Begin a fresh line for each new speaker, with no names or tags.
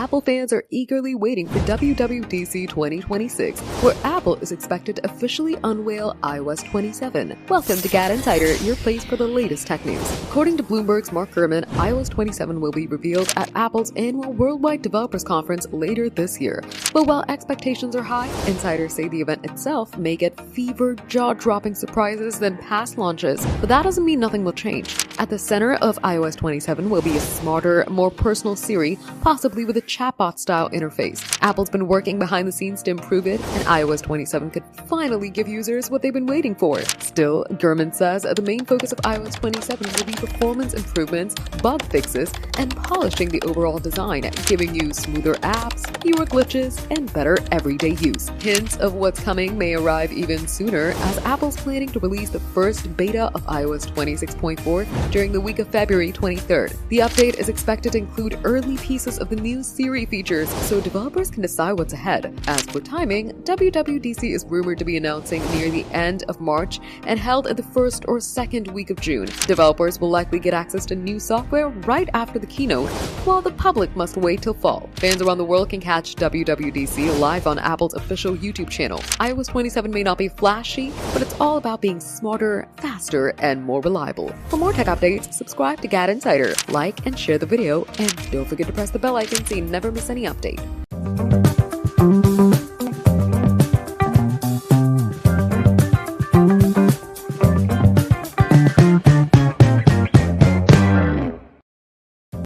Apple fans are eagerly waiting for WWDC 2026, where Apple is expected to officially unveil iOS 27. Welcome to GadInsider, your place for the latest tech news. According to Bloomberg's Mark Gurman, iOS 27 will be revealed at Apple's annual Worldwide Developers Conference later this year. But while expectations are high, insiders say the event itself may get fever, jaw-dropping surprises than past launches. But that doesn't mean nothing will change. At the center of iOS 27 will be a smarter, more personal Siri, possibly with a chatbot-style interface. Apple's been working behind the scenes to improve it, and iOS 27 could finally give users what they've been waiting for. Still, Gurman says the main focus of iOS 27 will be performance improvements, bug fixes, and polishing the overall design, giving you smoother apps, fewer glitches, and better everyday use. Hints of what's coming may arrive even sooner, as Apple's planning to release the first beta of iOS 26.4 during the week of February 23rd. The update is expected to include early pieces of the new Siri features, so developers can decide what's ahead. As for timing, WWDC is rumored to be announcing near the end of March and held in the first or second week of June. Developers will likely get access to new software right after the keynote, while the public must wait till fall. Fans around the world can catch WWDC live on Apple's official YouTube channel. iOS 27 may not be flashy, but it's all about being smarter, faster, and more reliable. For more tech updates, subscribe to GadInsider, like and share the video, and don't forget to press the bell icon so you never miss any update.